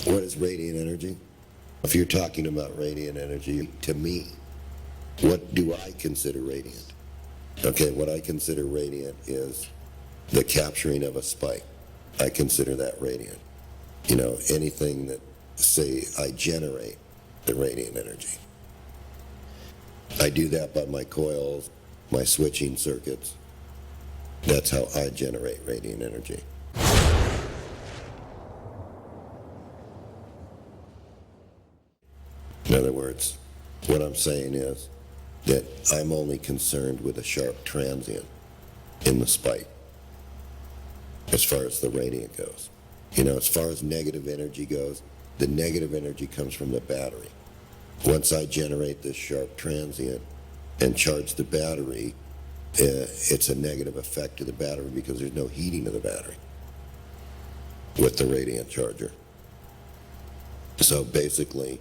What is radiant energy? If you're talking about radiant energy, to me, what do I consider radiant? Okay, what I consider radiant is the capturing of a spike. I consider that radiant. You know, anything that, say, I generate the radiant energy. I do that by my coils, my switching circuits. That's how I generate radiant energy. In other words, what I'm saying is that I'm only concerned with a sharp transient in the spike as far as the radiant goes. You know, as far as negative energy goes, the negative energy comes from the battery. Once I generate this sharp transient and charge the battery, it's a negative effect to the battery because there's no heating of the battery with the radiant charger. So basically,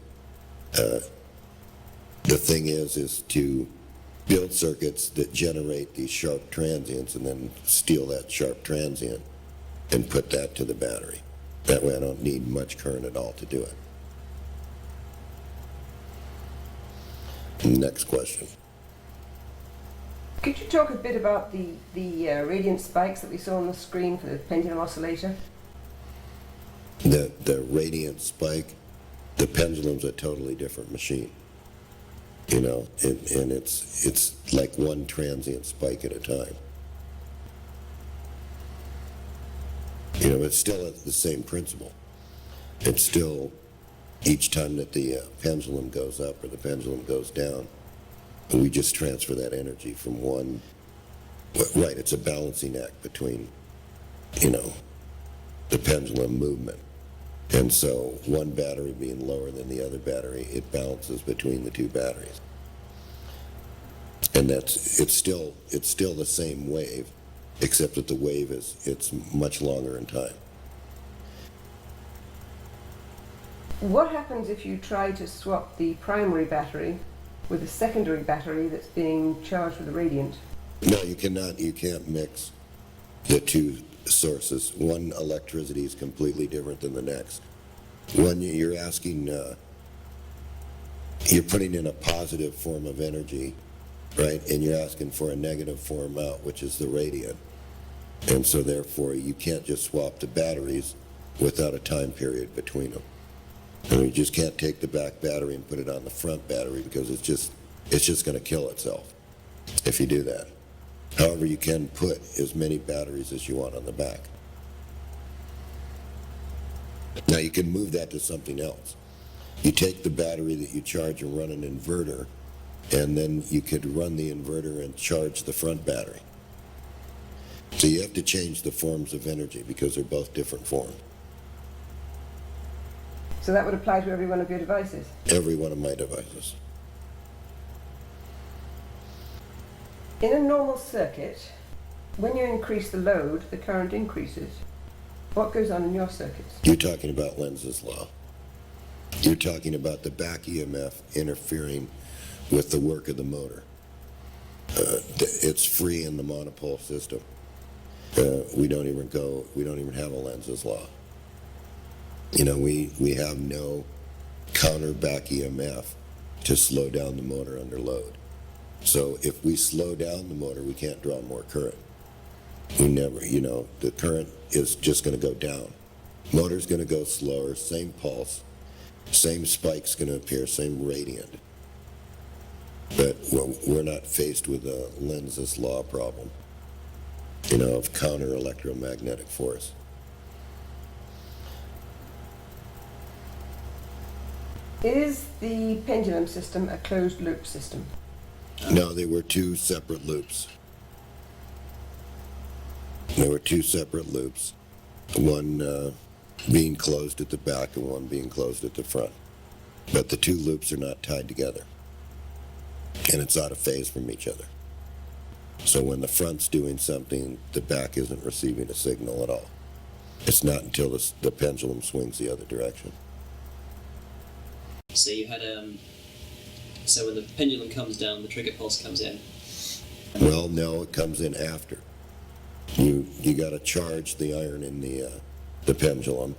the thing is to build circuits that generate these sharp transients and then steal that sharp transient and put that to the battery. That way I don't need much current at all to do it. Next question. Could you talk a bit about the radiant spikes that we saw on the screen for the pendulum oscillator? The radiant spike, the pendulum's a totally different machine. You know, and it's like one transient spike at a time. You know, it's still the same principle. It's still, each time that the pendulum goes up or the pendulum goes down, we just transfer that energy from one, right, it's a balancing act between, you know, the pendulum movement. And so one battery being lower than the other battery, it balances between the two batteries. And it's still the same wave, except that the wave it's much longer in time. What happens if you try to swap the primary battery with a secondary battery that's being charged with a radiant? No, you cannot. You can't mix the two sources. One electricity is completely different than the next. One, you're asking, you're putting in a positive form of energy, right? And you're asking for a negative form out, which is the radiant. And so therefore, you can't just swap the batteries without a time period between them. And you just can't take the back battery and put it on the front battery because it's just going to kill itself if you do that. However, you can put as many batteries as you want on the back. Now you can move that to something else. You take the battery that you charge and run an inverter, and then you could run the inverter and charge the front battery. So you have to change the forms of energy because they're both different forms. So that would apply to every one of your devices? Every one of my devices. In a normal circuit, when you increase the load, the current increases. What goes on in your circuits? You're talking about Lenz's law. You're talking about the back EMF interfering with the work of the motor. It's free in the monopole system. We don't even have a Lenz's law. You know, we have no counter back EMF to slow down the motor under load. So if we slow down the motor, we can't draw more current. We never, you know, the current is just going to go down. Motor's going to go slower, same pulse, same spike's going to appear, same radiant. But we're not faced with a Lenz's law problem, you know, of counter electromagnetic force. Is the pendulum system a closed loop system? No, they were two separate loops. There were two separate loops, one being closed at the back and one being closed at the front. But the two loops are not tied together, and it's out of phase from each other. So when the front's doing something, the back isn't receiving a signal at all. It's not until the pendulum swings the other direction. So you had so when the pendulum comes down, the trigger pulse comes in. Well, no, it comes in after. You got to charge the iron in the pendulum,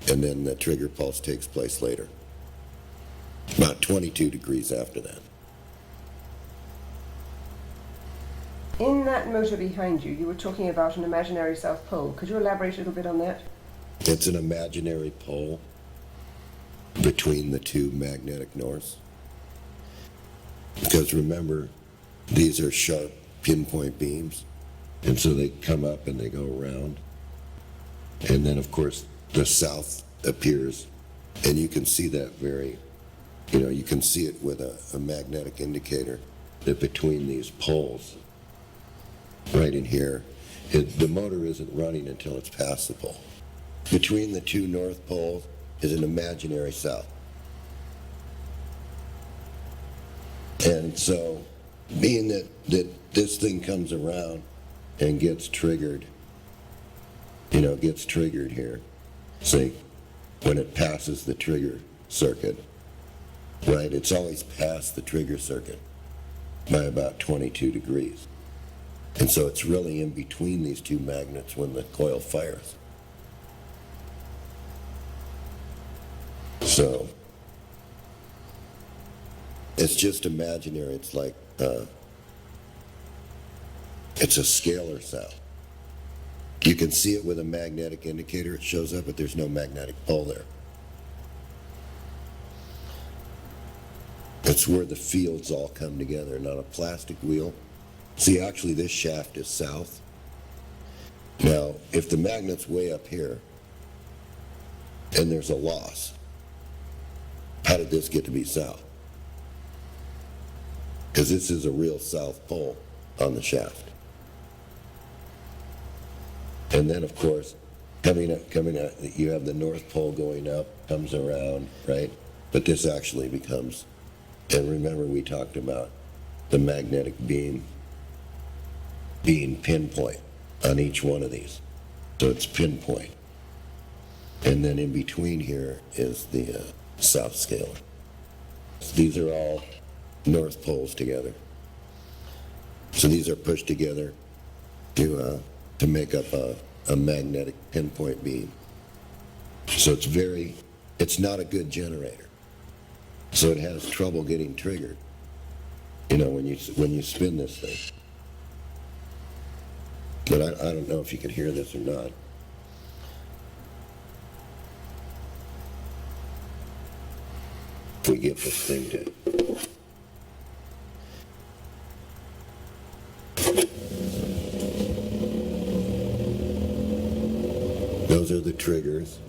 and then the trigger pulse takes place later, about 22 degrees after that. In that motor behind you, you were talking about an imaginary South Pole. Could you elaborate a little bit on that? It's an imaginary pole between the two magnetic norths. Because remember, these are sharp pinpoint beams, and so they come up and they go around. And then, of course, the south appears, and you can see that you can see it with a magnetic indicator, that between these poles, right in here, the motor isn't running until it's past the pole. Between the two north poles is an imaginary south. And so, being that this thing comes around and gets triggered, gets triggered here, say, when it passes the trigger circuit, right, it's always past the trigger circuit by about 22 degrees. And so it's really in between these two magnets when the coil fires. So, it's just imaginary. It's like, it's a scalar sound. You can see it with a magnetic indicator. It shows up, but there's no magnetic pole there. It's where the fields all come together, not a plastic wheel. See, actually, this shaft is south. Now, if the magnet's way up here, and there's a loss, how did this get to be south? Because this is a real south pole on the shaft. And then, of course, coming up, you have the north pole going up, comes around, right? But this actually becomes, and remember we talked about the magnetic beam being pinpoint on each one of these. So it's pinpoint. And then in between here is the south scalar. So these are all north poles together. So these are pushed together to make up a magnetic pinpoint beam. So it's not a good generator. So it has trouble getting triggered, when you spin this thing. But I don't know if you can hear this or not. If we get this thing to... Those are the triggers.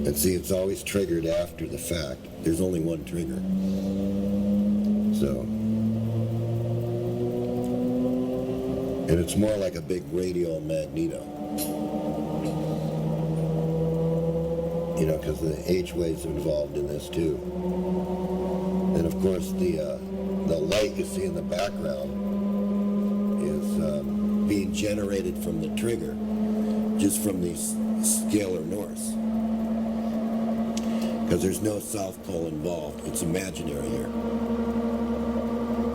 And see, it's always triggered after the fact. There's only one trigger. So... And it's more like a big radial magneto. Because the H waves are involved in this too. And of course the light you see in the background is being generated from the trigger, just from these scalar norths. Because there's no south pole involved. It's imaginary here.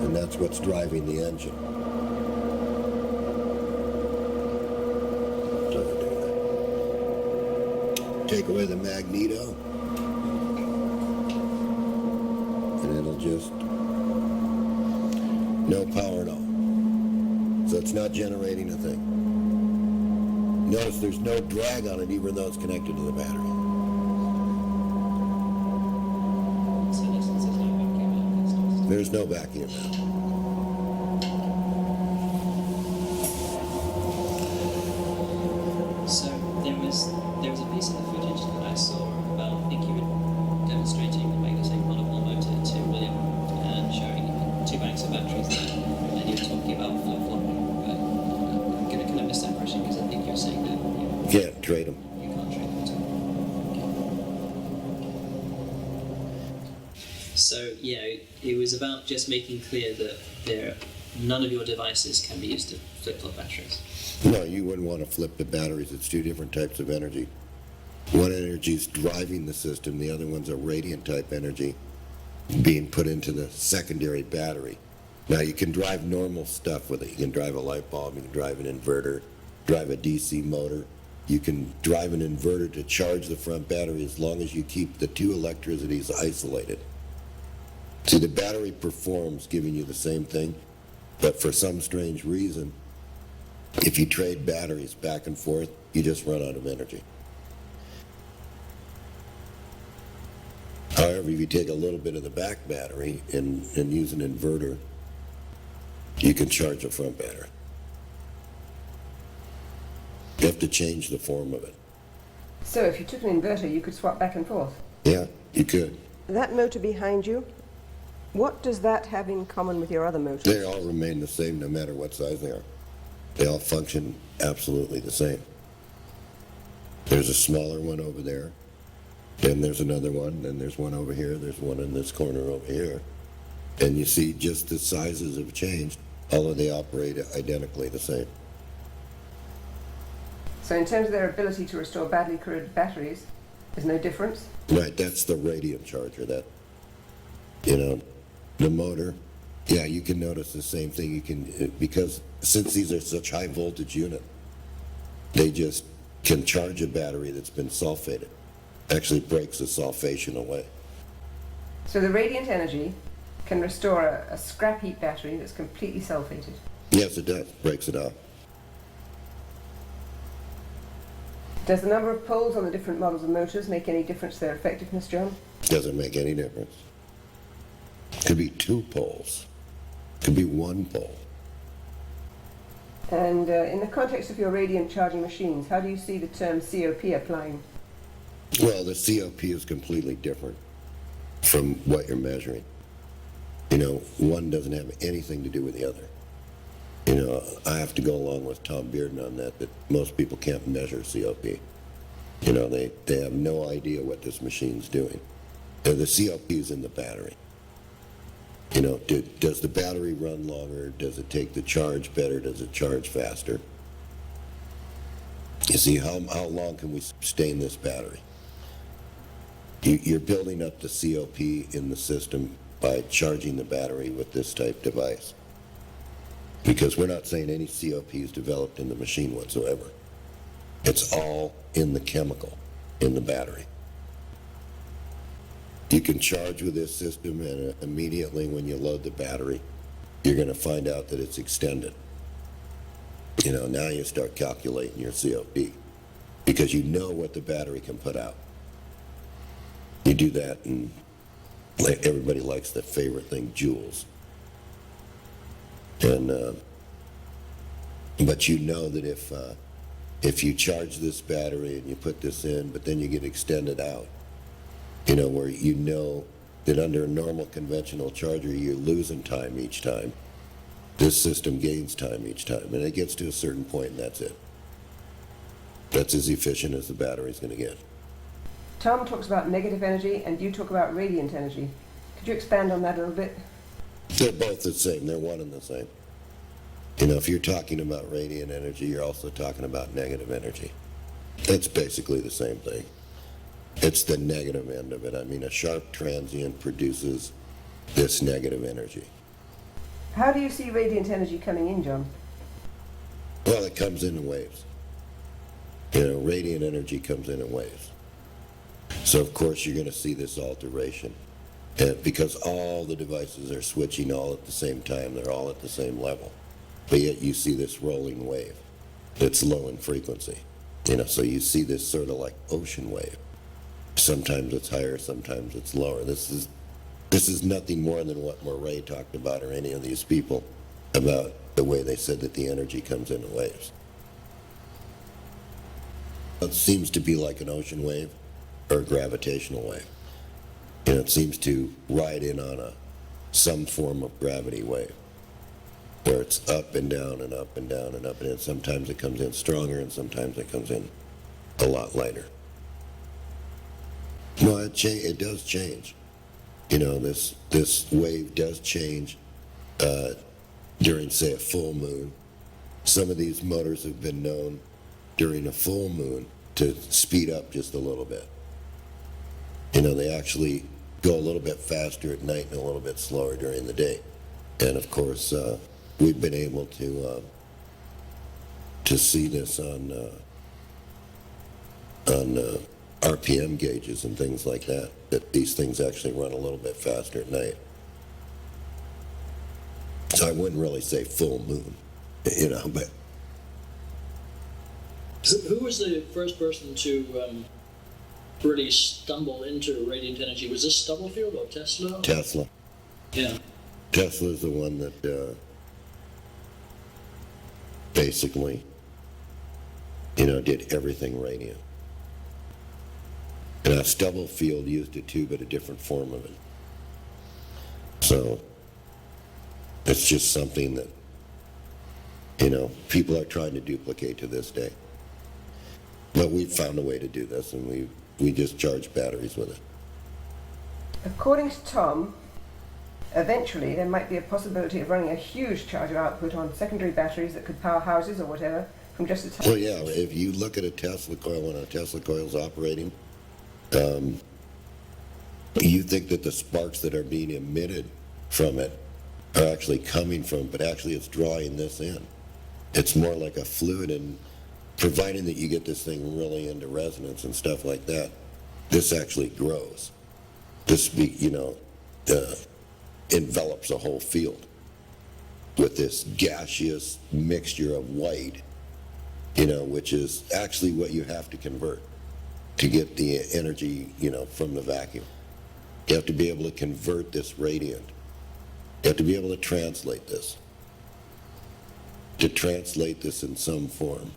And that's what's driving the engine. Take away the magneto, and it'll just, no power at all. So it's not generating a thing. Notice there's no drag on it even though it's connected to the battery. There's no vacuum now. So there was a piece of the footage that I saw about, I think you were demonstrating the magnetic monopole motor to William and showing two banks of batteries there, and you were talking about flip-flopping, but I'm going to kind of miss that impression because I think you're saying that you Can't trade them. can't trade them at all. Okay. So, it was about just making clear that none of your devices can be used to flip-flop batteries. No, you wouldn't want to flip the batteries. It's two different types of energy. One energy is driving the system. The other one's a radiant type energy being put into the secondary battery. Now, you can drive normal stuff with it. You can drive a light bulb, you can drive an inverter, drive a DC motor, you can drive an inverter to charge the front battery as long as you keep the two electricities isolated. See, the battery performs giving you the same thing, but for some strange reason, if you trade batteries back and forth, you just run out of energy. However, if you take a little bit of the back battery and use an inverter, you can charge the front battery. You have to change the form of it. So if you took an inverter, you could swap back and forth? Yeah, you could. That motor behind you, what does that have in common with your other motors? They all remain the same no matter what size they are. They all function absolutely the same. There's a smaller one over there, then there's another one, then there's one over here, there's one in this corner over here. And you see just the sizes have changed, although they operate identically the same. So in terms of their ability to restore badly corroded batteries, there's no difference? Right, that's the radiant charger, that, you know, the motor. Yeah, you can notice the same thing. You can, because since these are such high voltage units, they just can charge a battery that's been sulfated. Actually breaks the sulfation away. So the radiant energy can restore a scrap heap battery that's completely sulfated? Yes, it does. Breaks it off. Does the number of poles on the different models of motors make any difference to their effectiveness, John? Doesn't make any difference. Could be 2 poles. Could be 1 pole. And in the context of your radiant charging machines, how do you see the term COP applying? Well, the COP is completely different from what you're measuring. You know, one doesn't have anything to do with the other. You know, I have to go along with Tom Bearden on that most people can't measure COP. You know, they have no idea what this machine's doing. And the COP is in the battery. You know, does the battery run longer? Does it take the charge better? Does it charge faster? You see, how long can we sustain this battery? You're building up the COP in the system by charging the battery with this type device. Because we're not saying any COP is developed in the machine whatsoever. It's all in the chemical, in the battery. You can charge with this system, and immediately when you load the battery, you're going to find out that it's extended. You know, now you start calculating your COP because you know what the battery can put out. You do that, and everybody likes the favorite thing, joules. And but you know that if you charge this battery and you put this in, but then you get extended out, you know, where you know that under a normal conventional charger you're losing time each time. This system gains time each time, and it gets to a certain point, and that's it. That's as efficient as the battery's going to get. Tom talks about negative energy, and you talk about radiant energy. Could you expand on that a little bit? They're both the same. They're one and the same. You know, if you're talking about radiant energy, you're also talking about negative energy. It's basically the same thing. It's the negative end of it. I mean, a sharp transient produces this negative energy. How do you see radiant energy coming in, John? Well, it comes in waves. You know, radiant energy comes in waves. So, of course, you're going to see this alteration. Because all the devices are switching all at the same time. They're all at the same level. But yet you see this rolling wave that's low in frequency. You know, so you see this sort of like ocean wave. Sometimes it's higher, sometimes it's lower. This is nothing more than what Murray talked about, or any of these people, about the way they said that the energy comes in waves. It seems to be like an ocean wave or a gravitational wave. You know, it seems to ride in on some form of gravity wave, where it's up and down and up and down and up and down. Sometimes it comes in stronger, and sometimes it comes in a lot lighter. No, it does change. You know, this wave does change during, say, a full moon. Some of these motors have been known during a full moon to speed up just a little bit. You know, they actually go a little bit faster at night and a little bit slower during the day. And of course, we've been able to see this on on RPM gauges and things like that, that these things actually run a little bit faster at night. So I wouldn't really say full moon, you know, but Who was the first person to really stumble into radiant energy? Was this Stubblefield or Tesla? Tesla. Yeah. Tesla's the one that basically, you know, did everything radiant. And Stubblefield used it too, but a different form of it. So it's just something that, you know, people are trying to duplicate to this day. But we've found a way to do this, and we just charge batteries with it. According to Tom, eventually there might be a possibility of running a huge charger output on secondary batteries that could power houses or whatever from just a tiny... Well, yeah, if you look at a Tesla coil and a Tesla coil's operating, you think that the sparks that are being emitted from it are actually coming from, but actually it's drawing this in. It's more like a fluid, and providing that you get this thing really into resonance and stuff like that, this actually grows. This, you know, envelops a whole field with this gaseous mixture of white, you know, which is actually what you have to convert to get the energy, you know, from the vacuum. You have to be able to convert this radiant. You have to be able to translate this. To translate this in some form,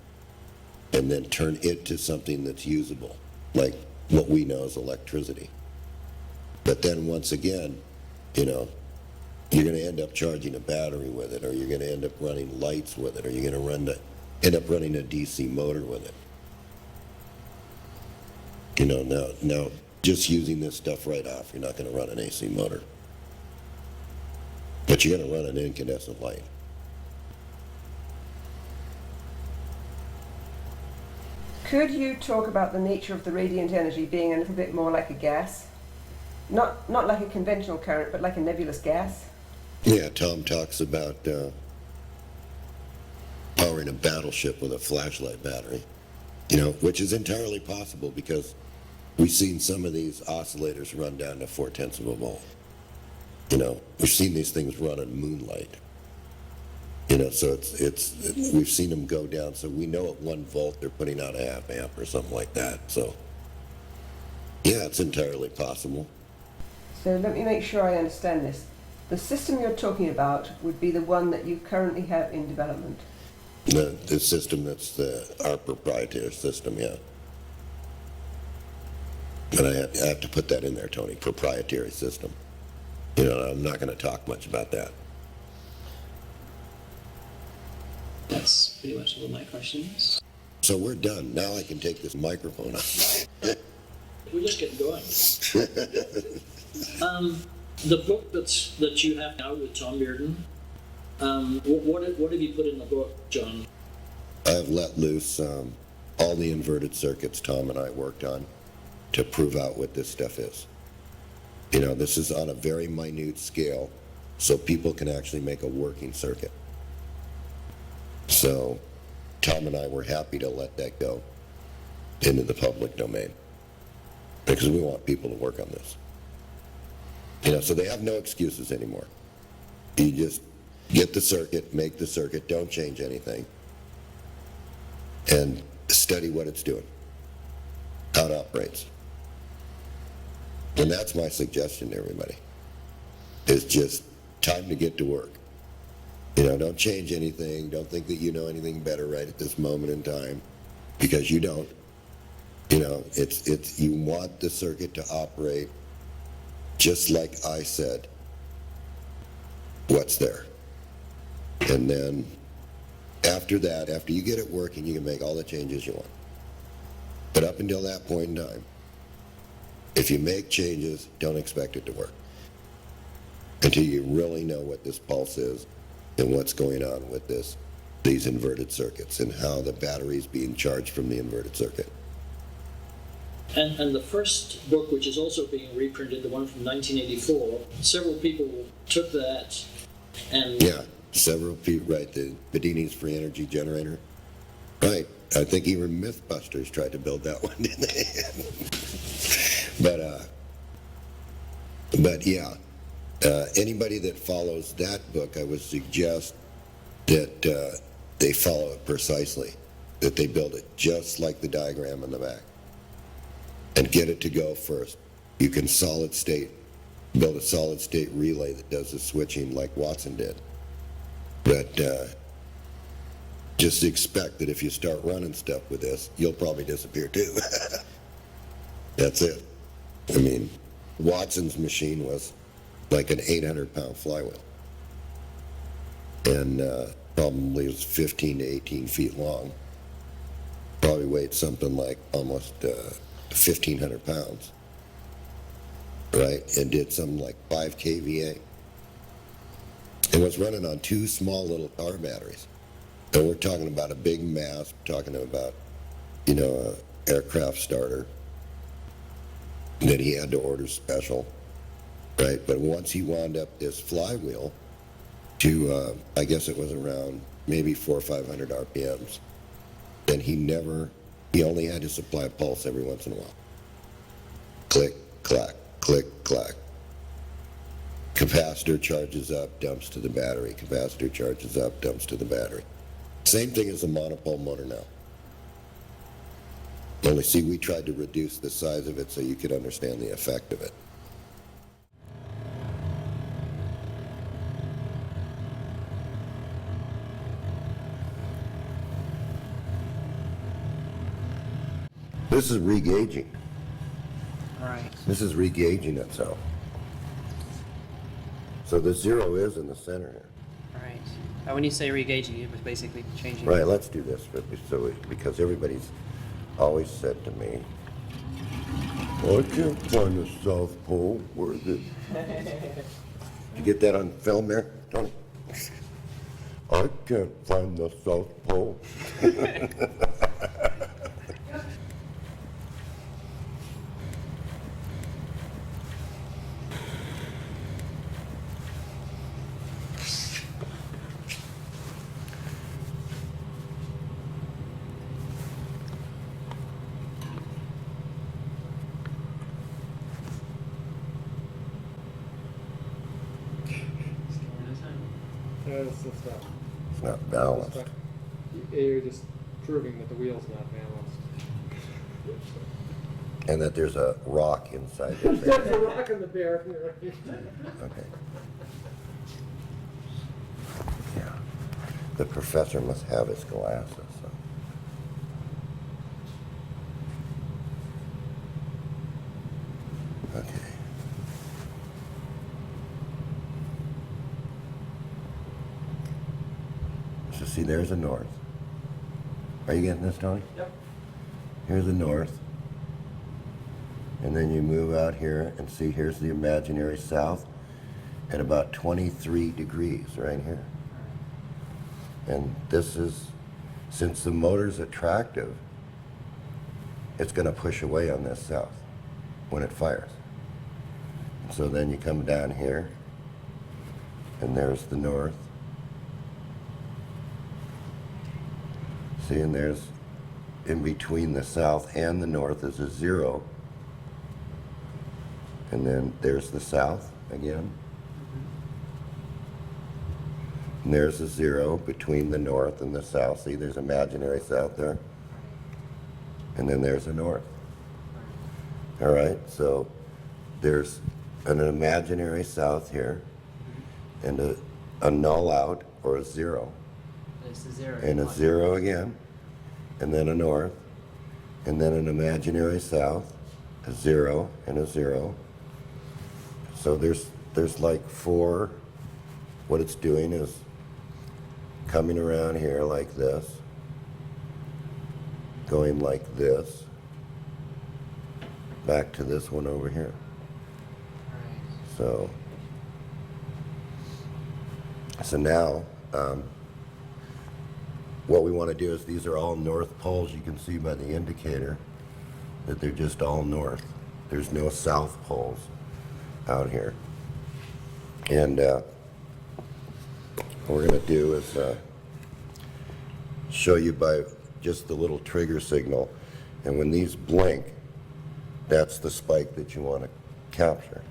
and then turn it to something that's usable, like what we know as electricity. But then once again, you know, you're going to end up charging a battery with it, or you're going to end up running lights with it, or you're going to end up running a DC motor with it. You know, now just using this stuff right off, you're not going to run an AC motor. But you're going to run an incandescent light. Could you talk about the nature of the radiant energy being a little bit more like a gas? Not like a conventional current, but like a nebulous gas? Yeah, Tom talks about powering a battleship with a flashlight battery, you know, which is entirely possible because we've seen some of these oscillators run down to 0.4 of a volt. You know, we've seen these things run on moonlight. You know, so we've seen them go down, so we know at 1 volt they're putting out a half amp or something like that. So, yeah, it's entirely possible. So let me make sure I understand this. The system you're talking about would be the one that you currently have in development. The system that's our proprietary system, yeah. And I have to put that in there, Tony, proprietary system. You know, I'm not going to talk much about that. That's pretty much all my questions. So we're done. Now I can take this microphone off. We're just getting going. The book that you have now with Tom Bearden, what have you put in the book, John? I've let loose all the inverted circuits Tom and I worked on to prove out what this stuff is. You know, this is on a very minute scale, so people can actually make a working circuit. So Tom and I were happy to let that go into the public domain because we want people to work on this. You know, so they have no excuses anymore. You just get the circuit, make the circuit, don't change anything, and study what it's doing, how it operates. And that's my suggestion to everybody, is just time to get to work. You know, don't change anything. Don't think that you know anything better right at this moment in time, because you don't. You know, it's you want the circuit to operate just like I said what's there. And then after that, after you get it working, you can make all the changes you want. But up until that point in time, if you make changes, don't expect it to work until you really know what this pulse is and what's going on with these inverted circuits and how the battery is being charged from the inverted circuit. And the first book, which is also being reprinted, the one from 1984, several people took that and... Yeah, several people, right, the Bedini's free energy generator. Right, I think even Mythbusters tried to build that one, didn't they? But yeah, anybody that follows that book, I would suggest that they follow it precisely, that they build it just like the diagram in the back, and get it to go first. You can build a solid state relay that does the switching like Watson did. But just expect that if you start running stuff with this, you'll probably disappear too. That's it. I mean, Watson's machine was like an 800-pound flywheel, and probably was 15 to 18 feet long. Probably weighed something like almost 1,500 pounds, right? And did something like 5 kVA. It was running on 2 small little car batteries. And we're talking about a big mass, talking about, an aircraft starter that he had to order special, right? But once he wound up this flywheel to, I guess it was around maybe 400 or 500 RPMs, then he only had to supply a pulse every once in a while. Click, clack, click, clack. Capacitor charges up, dumps to the battery. Capacitor charges up, dumps to the battery. Same thing as a monopole motor now. Only see, we tried to reduce the size of it so you could understand the effect of it. This is regauging. Right. This is regauging itself. So the 0 is in the center here. Right. When you say regauging, it was basically changing. Right, let's do this because everybody's always said to me, "Well, I can't find the South Pole. Where is it?" Did you get that on film there, Tony? I can't find the South Pole. It's not. It's not balanced. You're just proving that the wheel's not balanced. And that there's a rock inside the There's bear. a rock in the bear. Okay. Yeah. The professor must have his glasses. So. Okay. So see, there's a north. Are you getting this, Tony? Yep. Here's the north. And then you move out here and see here's the imaginary south at about 23 degrees right here. And this is, since the motor's attractive, it's going to push away on this south when it fires. And so then you come down here and there's the north. See, and there's, in between the south and the north is a 0. And then there's the south again. And there's a 0 between the north and the south. See, there's imaginary south there. And then there's a north. All right, so there's an imaginary south here and a null out or a 0. It's the 0. And a 0 again, and then a north, and then an imaginary south, a 0 and a 0. So there's like 4. What it's doing is coming around here like this, going like this, back to this one over here. So now, what we want to do is these are all north poles. You can see by the indicator that they're just all north. There's no south poles out here. And what we're going to do is show you by just the little trigger signal. And when these blink, that's the spike that you want to capture.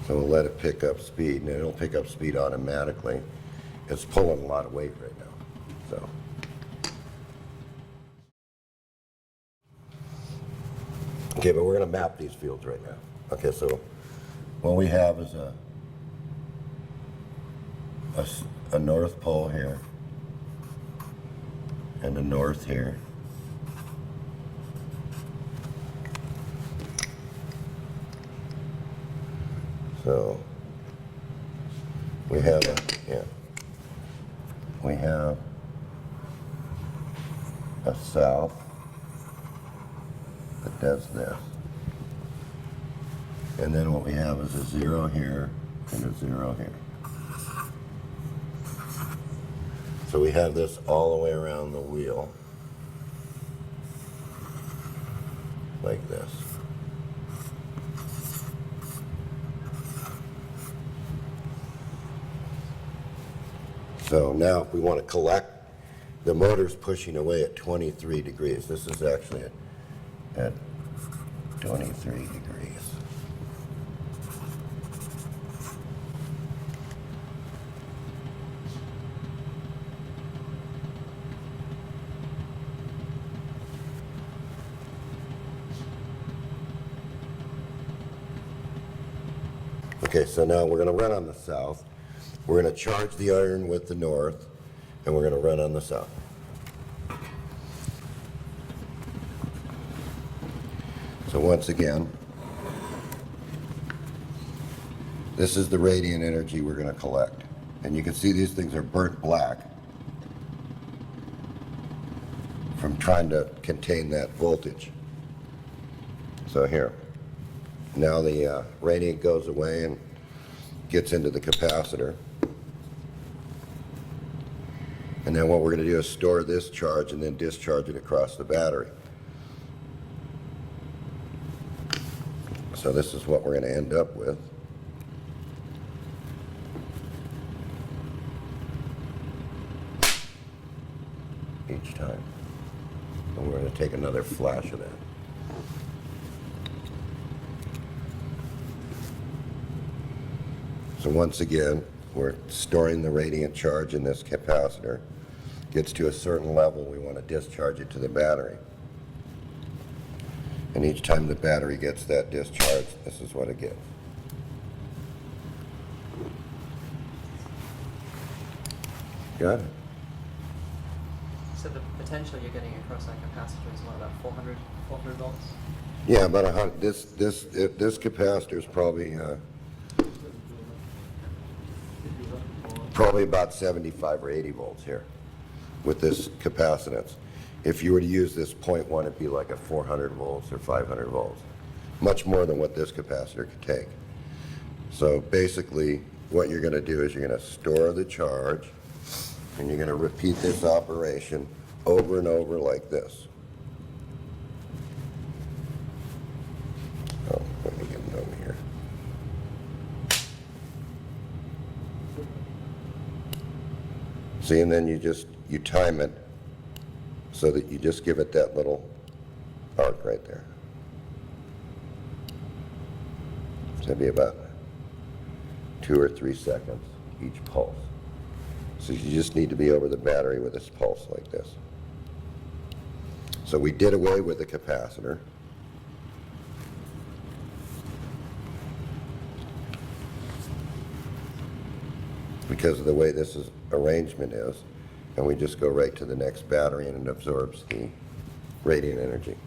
So we'll let it pick up speed, and it'll pick up speed automatically. It's pulling a lot of weight right now, so. Okay, but we're gonna map these fields right now. Okay, so what we have is a north pole here, and a north here. So we have a south that does this. And then what we have is a 0 here and a 0 here. So we have this all the way around the wheel, like this. So now if we want to collect, the motor's pushing away at 23 degrees. This is actually at 23 degrees. Okay, so now we're going to run on the south. We're going to charge the iron with the north, and we're going to run on the south. So once again, this is the radiant energy we're going to collect. And you can see these things are burnt black from trying to contain that voltage. So here, now the radiant goes away and gets into the capacitor. And then what we're going to do is store this charge and then discharge it across the battery. So this is what we're going to end up with. Each time. And we're going to take another flash of that. So once again, we're storing the radiant charge in this capacitor. Gets to a certain level, we want to discharge it to the battery. And each time the battery gets that discharge, this is what it gets. Got it? So the potential you're getting across that capacitor is what, about 400 volts? Yeah, about 100. This capacitor is probably about 75 or 80 volts here with this capacitance. If you were to use this 0.1, it'd be like a 400 volts or 500 volts. Much more than what this capacitor could take. So basically, what you're going to do is you're going to store the charge, and you're going to repeat this operation over and over like this. Oh, let me get it over here. See, and then you time it so that you just give it that little arc right there. So it'd be about 2 or 3 seconds each pulse. So you just need to be over the battery with this pulse like this. So we did away with the capacitor. Because of the way this arrangement is, and we just go right to the next battery and it absorbs the radiant energy.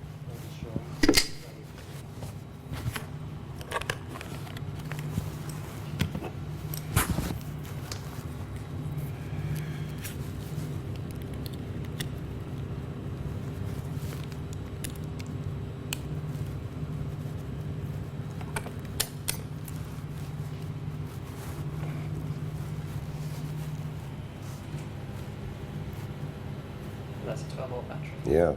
That's a 12-volt battery. Yeah.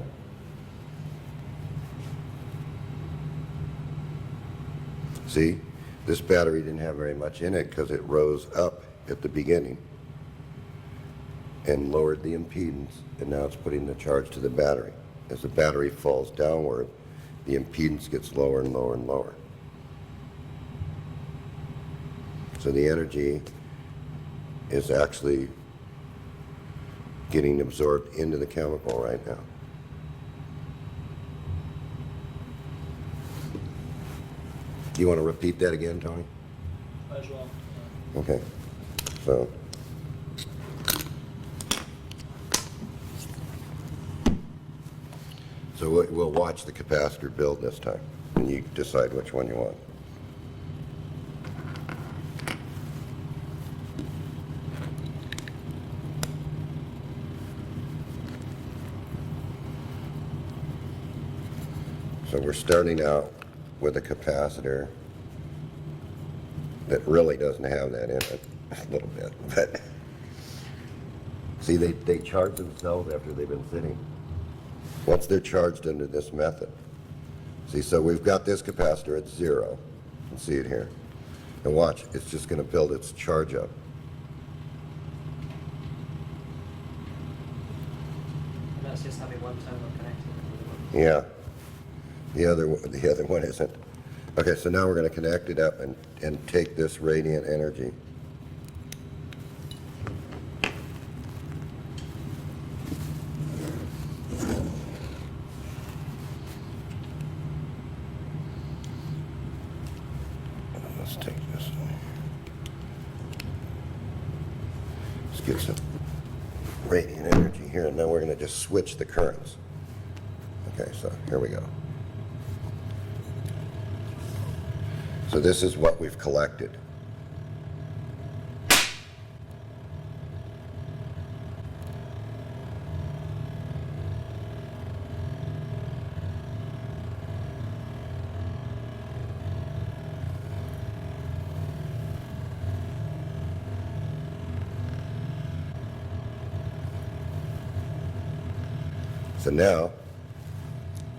See, This battery didn't have very much in it because it rose up at the beginning and lowered the impedance, and now it's putting the charge to the battery. As the battery falls downward, the impedance gets lower and lower and lower. So the energy is actually getting absorbed into the chemical right now. Do you want to repeat that again, Tony? As well. Okay. So we'll watch the capacitor build this time, and you decide which one you want. So we're starting out with a capacitor that really doesn't have that in it, a little bit, but see, they charge themselves after they've been sitting. Once they're charged under this method. See, so we've got this capacitor at 0. You can see it here. And watch, it's just going to build its charge up. And that's just having one terminal connected. Yeah. The other one isn't. Okay, so now we're going to connect it up and take this radiant energy. Let's take this one. Let's get some radiant energy here, and now we're going to just switch the currents. Okay, so here we go. So this is what we've collected. So now,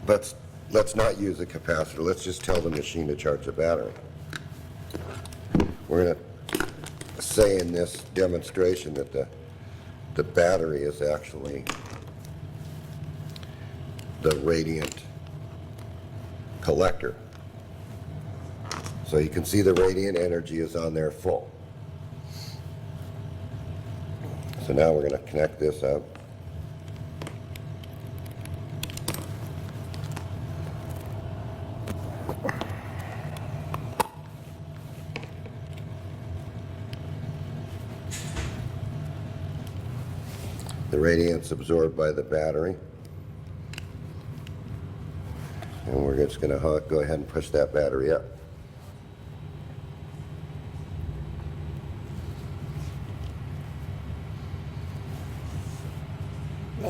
let's not use a capacitor. Let's just tell the machine to charge the battery. We're going to say in this demonstration that the battery is actually the radiant collector. So you can see the radiant energy is on there full. So now we're going to connect this up. The radiant's absorbed by the battery. And we're just going to go ahead and push that battery up.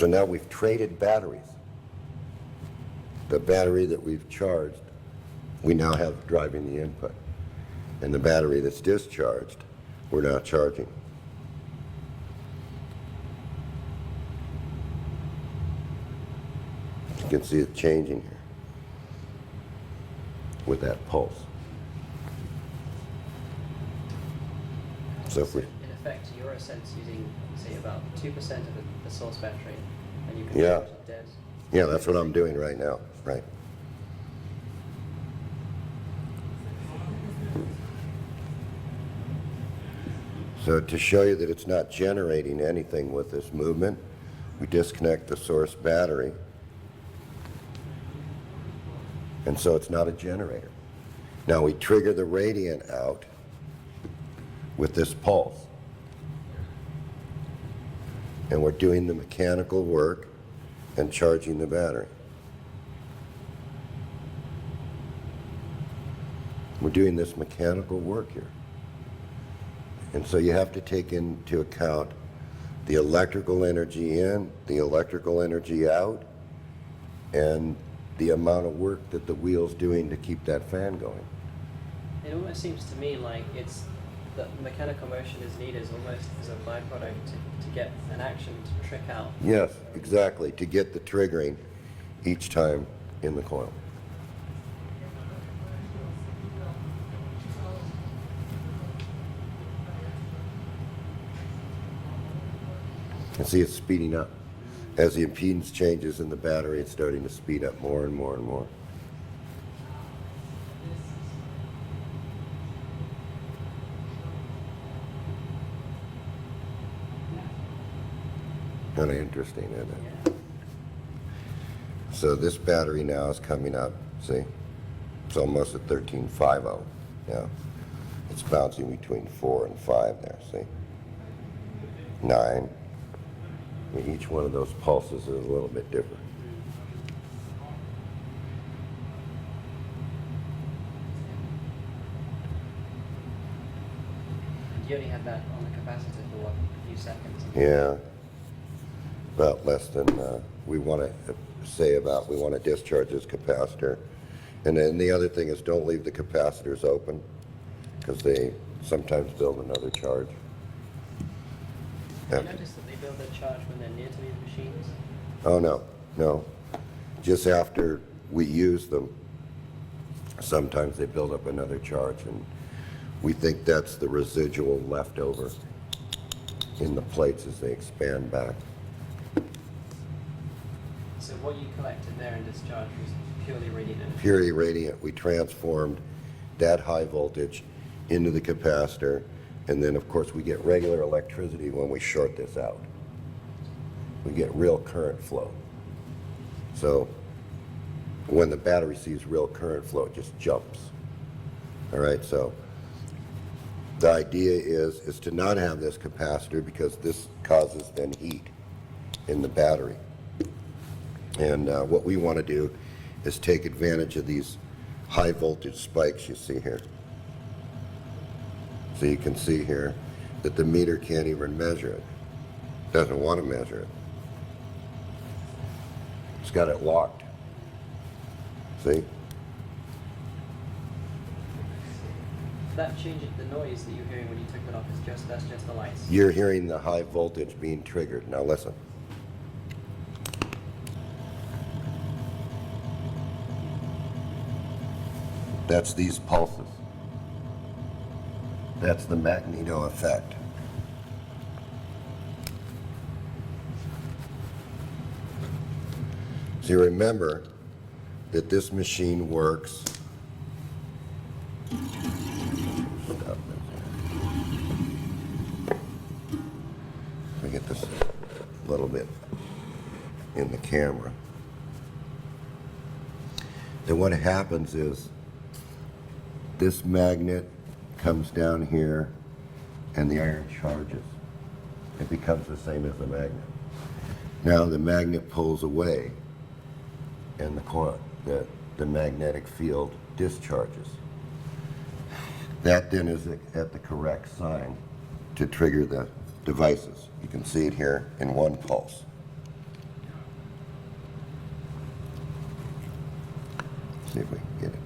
So now we've traded batteries. The battery that we've charged, we now have driving the input. And the battery that's discharged, we're now charging. You can see it changing here with that pulse. So if we, in effect, you're a sense using, say, about 2% of the source battery, and you can Yeah. charge it dead. yeah, that's what I'm doing right now, right? So to show you that it's not generating anything with this movement, we disconnect the source battery. And so it's not a generator. Now we trigger the radiant out with this pulse. And we're doing the mechanical work and charging the battery. We're doing this mechanical work here. And so you have to take into account the electrical energy in, the electrical energy out, and the amount of work that the wheel's doing to keep that fan going. It almost seems to me like it's that mechanical motion is needed almost as a byproduct to get an action to trick out. Yes, exactly, to get the triggering each time in the coil. And see it's speeding up. As the impedance changes in the battery, it's starting to speed up more and more and more. Kind of interesting, isn't it? So this battery now is coming up, see? It's almost at 1350 now. It's bouncing between 4 and 5 there, see? 9. Each one of those pulses is a little bit different. You only had that on the capacitor for what, a few seconds? Yeah, about less than, we want to discharge this capacitor. And then the other thing is don't leave the capacitors open because they sometimes build another charge. Have you noticed that they build their charge when they're near to these machines? Oh, no. Just after we use them, sometimes they build up another charge, and we think that's the residual left over in the plates as they expand back. So what you collected there in discharge was purely radiant energy? Purely radiant. We transformed that high voltage into the capacitor, and then of course we get regular electricity when we short this out. We get real current flow. So when the battery sees real current flow, it just jumps. All right, so the idea is to not have this capacitor because this causes then heat in the battery. And what we want to do is take advantage of these high voltage spikes you see here. So you can see here that the meter can't even measure it. Doesn't want to measure it. It's got it locked. See? That changes the noise that you're hearing when you took it off. That's just the lights. You're hearing the high voltage being triggered. Now listen. That's these pulses. That's the magneto effect. So you remember that this machine works. Let me get this a little bit in the camera. Then what happens is this magnet comes down here and the iron charges. It becomes the same as the magnet. Now the magnet pulls away and the magnetic field discharges. That then is at the correct sign to trigger the devices. You can see it here in one pulse. See if we can get it.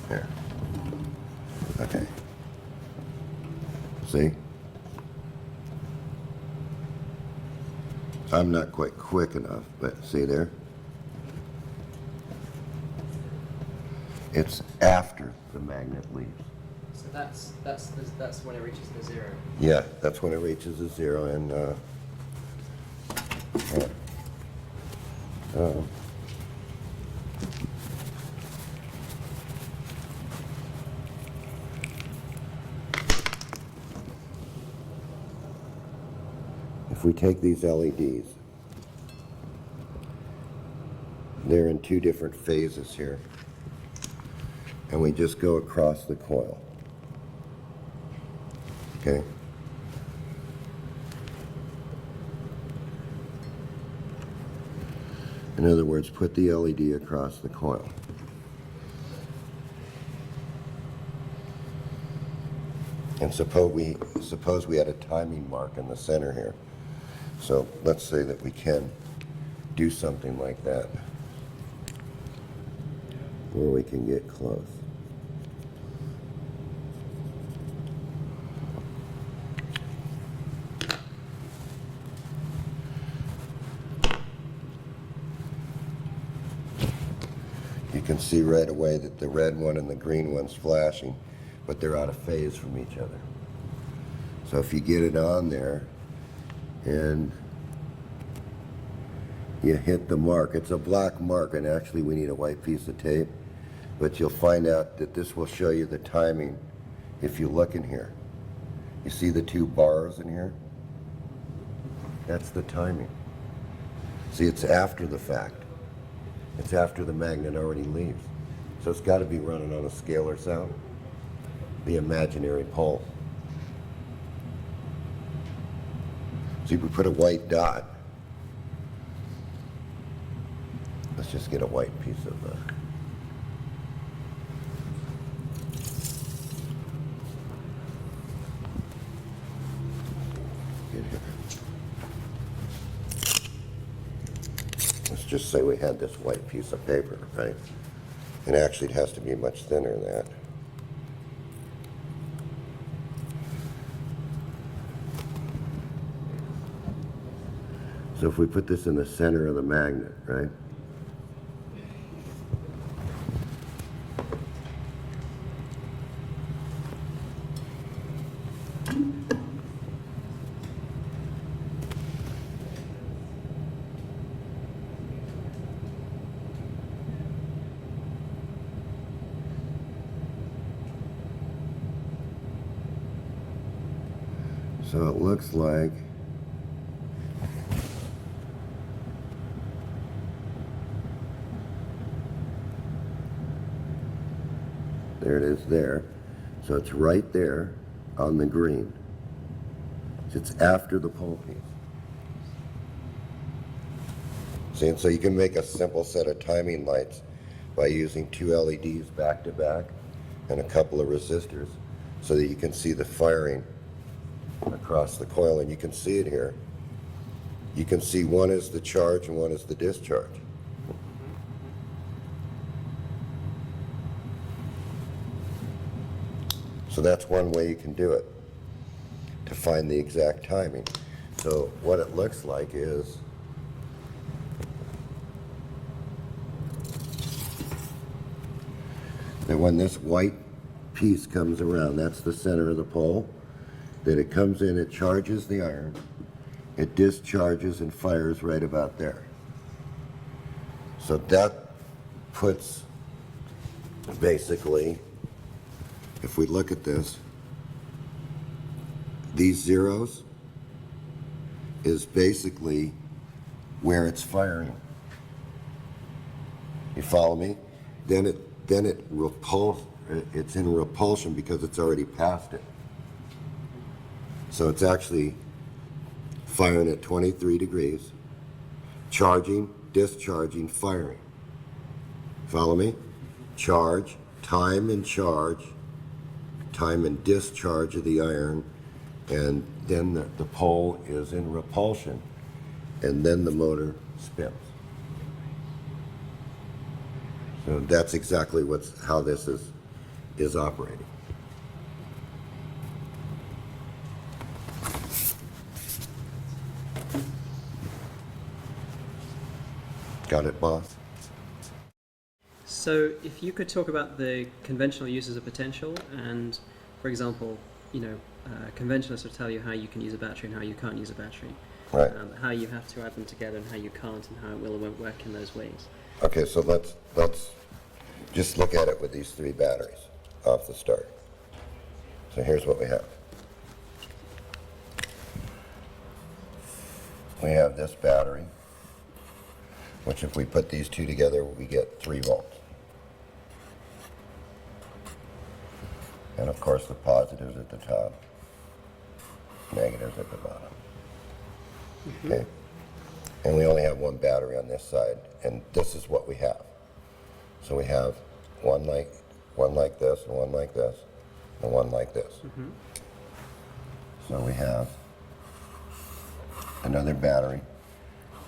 There. Okay. See? I'm not quite quick enough, but see there? It's after the magnet leaves. So that's when it reaches the zero. Yeah, that's when it reaches the zero, and if we take these LEDs, they're in two different phases here, and we just go across the coil. Okay? In other words, put the LED across the coil. And suppose we had a timing mark in the center here. So let's say that we can do something like that, where we can get close. You can see right away that the red one and the green one's flashing, but they're out of phase from each other. So if you get it on there and you hit the mark, it's a black mark, and actually we need a white piece of tape, but you'll find out that this will show you the timing if you look in here. You see the two bars in here? That's the timing. See, it's after the fact. It's after the magnet already leaves. So it's got to be running on a scalar sound, the imaginary pole. So if we put a white dot, let's just get a white piece of get here. Let's just say we had this white piece of paper, right? And actually it has to be much thinner than that. So if we put this in the center of the magnet, right? So it looks like there it is there. So it's right there on the green. It's after the pole piece. See, and so you can make a simple set of timing lights by using two LEDs back to back and a couple of resistors so that you can see the firing across the coil, and you can see it here. You can see one is the charge and one is the discharge. So that's one way you can do it, to find the exact timing. So what it looks like is that when this white piece comes around, that's the center of the pole, that it comes in, it charges the iron, it discharges and fires right about there. So that puts, basically, if we look at this, these zeros is basically where it's firing. You follow me? Then it it's in repulsion because it's already past it. So it's actually firing at 23 degrees, charging, discharging, firing. Follow me? Charge, time and charge, time and discharge of the iron, and then the pole is in repulsion, and then the motor spins. So that's exactly how this is operating. Got it, boss? So if you could talk about the conventional uses of potential, and for example, conventionalists will tell you how you can use a battery and how you can't use a battery. Right. How you have to add them together and how you can't, and how it will or won't work in those ways. Okay, so let's just look at it with these three batteries off the start. So here's what we have. We have this battery, which if we put these two together, we get 3 volts. And of course the positives at the top, negatives at the bottom. Mm-hmm. Okay? And we only have one battery on this side, and this is what we have. So we have one like this, and one like this, and one like this. Mm-hmm. So we have another battery,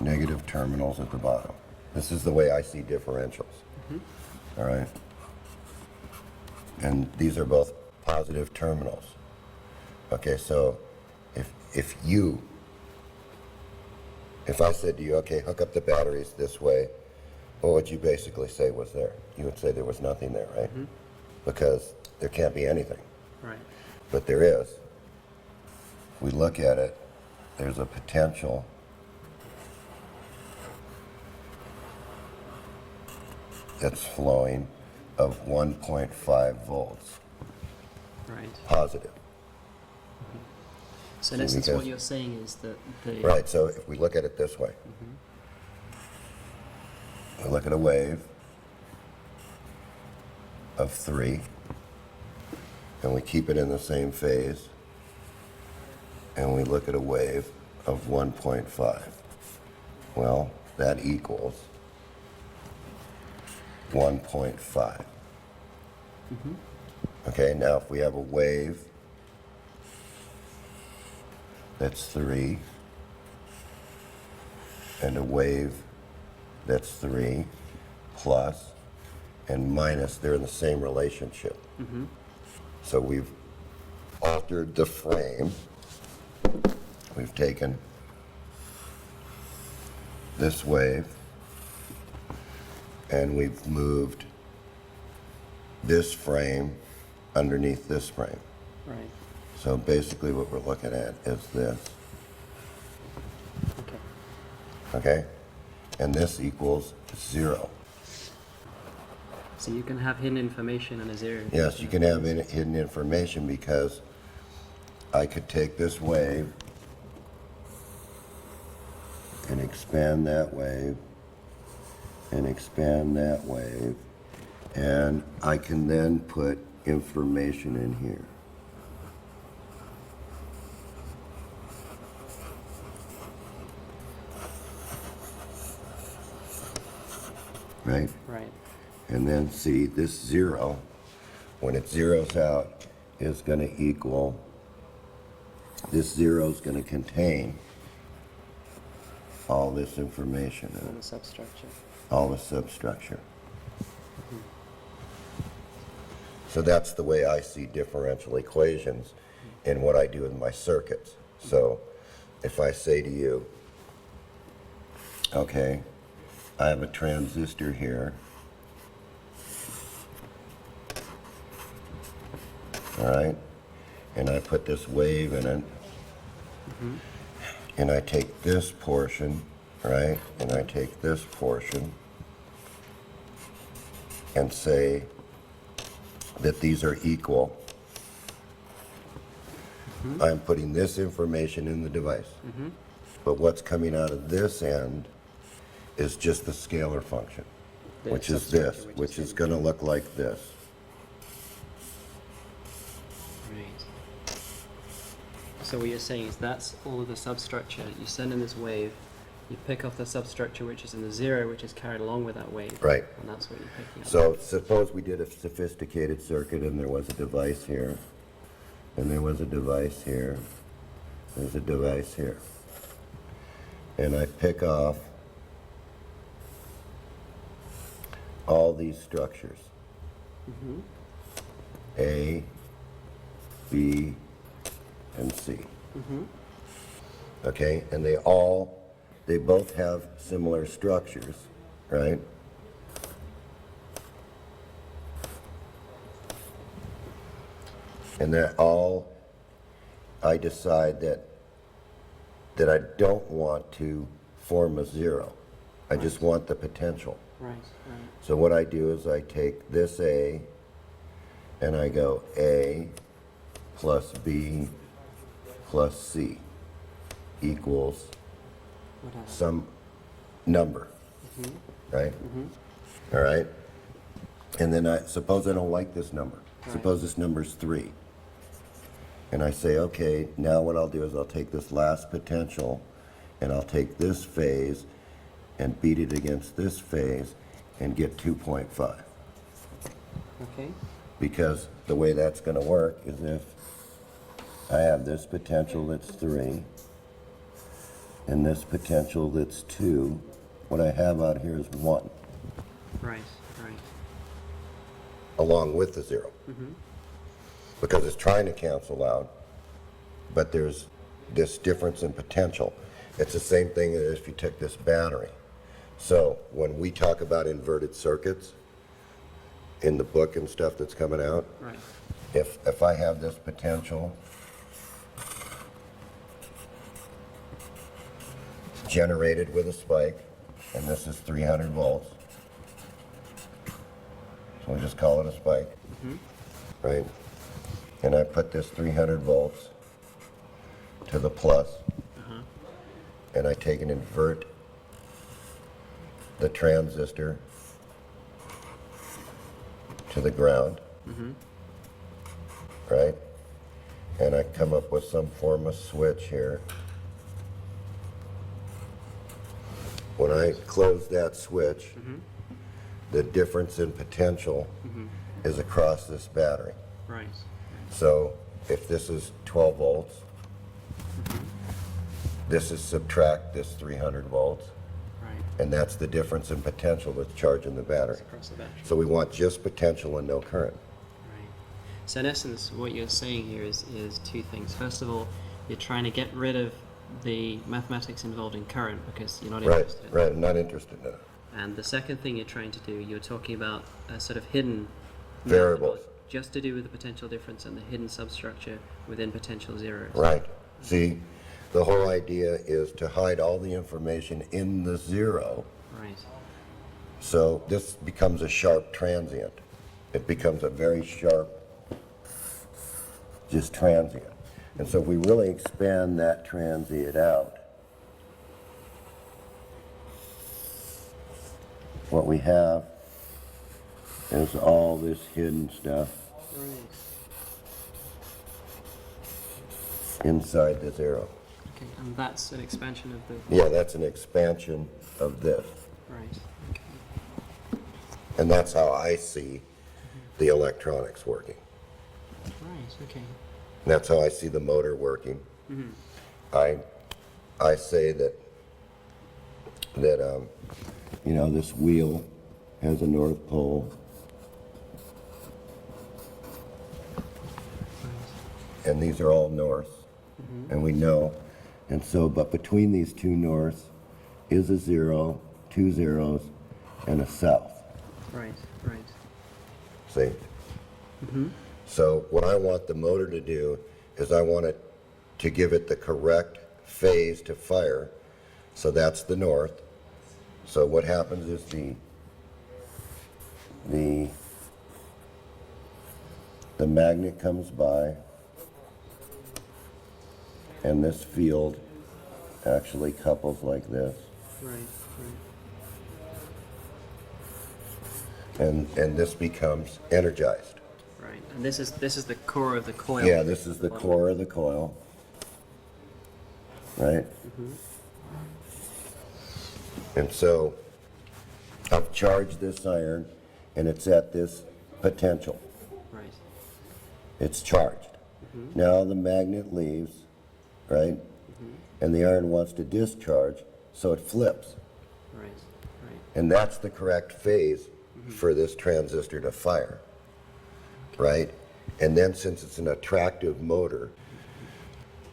negative terminals at the bottom. This is the way I see differentials. Mm-hmm. All right? And these are both positive terminals. Okay, so if I said to you, okay, hook up the batteries this way, what would you basically say was there? You would say there was nothing there, right? Mm-hmm. Because there can't be anything. Right. but there is. If we look at it, there's a potential that's flowing of 1.5 volts, Right. positive. So in See, essence, because- what you're saying is that the Right, so if we look at it this way, we look at a wave of 3, and we keep it in the same phase, and we look at a wave of 1.5. Well, that equals 1.5. Okay, now if we have a wave that's 3, and a wave that's 3 plus and minus, they're in the same relationship. So we've altered the frame. We've taken this wave and we've moved this frame underneath this frame. right. So basically what we're looking at is this, Okay. okay? And this equals 0. So you can have hidden information and a zero. Yes, you can have hidden information because I could take this wave and expand that wave and expand that wave, and I can then put information in here. Right? Right. And then see this 0, when it zeroes out, is going to equal, this 0 is going to contain all this information in And it, the substructure. all the substructure. So that's the way I see differential equations in what I do in my circuits. So if I say to you, okay, I have a transistor here. All right, and I put this wave in it, and I take this portion, right, and I take this portion, and say that these are equal. I'm putting this information in the device, but what's coming out of this end is just the scalar function, The which is substructure, this, which which is is going to look like this. Right. So what you're saying is that's all of the substructure. You send in this wave, you pick off the substructure which is in the zero, which is carried along with that wave. Right. And that's what you're picking up. So suppose we did a sophisticated circuit and there was a device here, and there was a device here, there's a device here. And I pick off all these structures. A, B, and C. Okay, and they both have similar structures, right? And they're all, I decide that I don't want to form a 0. I just want the potential. Right, right. So what I do is I take this A and I go A plus B plus C equals Whatever. some number, right? All right? And then suppose I don't like this number. Suppose this number's 3. And I say, okay, now what I'll do is I'll take this last potential and I'll take this phase and beat it against this phase and get 2.5. Okay. Because the way that's going to work is if I have this potential that's 3 and this potential that's 2, what I have out here is 1, Right, right. along with the 0. Because it's trying to cancel out, but there's this difference in potential. It's the same thing as if you took this battery. So when we talk about inverted circuits in the book and stuff that's coming out, Right. if I have this potential generated with a spike, and this is 300 volts, so we'll just call it a spike, right? And I put this 300 volts to the plus, and I take and invert the transistor to the ground, right? And I come up with some form of switch here. When I close that switch, the difference in potential is across this battery. Right. So if this is 12 volts, this is subtract this 300 volts, Right. and that's the difference in potential that's charging the battery. It's across the battery. So we want just potential and no current. Right. So in essence, what you're saying here is two things. First of all, you're trying to get rid of the mathematics involved in current because you're not Right, interested in it. right, I'm not interested in it. And the second thing you're trying to do, you're talking about a sort of hidden Variables. method, just to do with the potential difference and the hidden substructure within potential zeros. Right. See, the whole idea is to hide all the information in the zero, Right. so this becomes a sharp transient. It becomes a very sharp, just transient. And so if we really expand that transient out, what we have is all this hidden stuff inside the zero. Okay. And that's an expansion of the. Yeah, that's an expansion of this. Right. Okay. And that's how I see the electronics working. Right. Okay. That's how I see the motor working. I say that you know, this wheel has a north pole, and these are all north, and we know, and so, but between these two norths is a zero, two zeros, and a south. Right. Right. See? So what I want the motor to do is I want it to give it the correct phase to fire. So that's the north. So what happens is the magnet comes by, and this field actually couples like this. Right. And this becomes energized. Right. And this is the core of the coil. Yeah, this is the core of the coil, right? And so I've charged this iron, and it's at this potential. Right. It's charged. Now the magnet leaves, right? And the iron wants to discharge, so it flips. Right. Right. And that's the correct phase for this transistor to fire, right? And then since it's an attractive motor,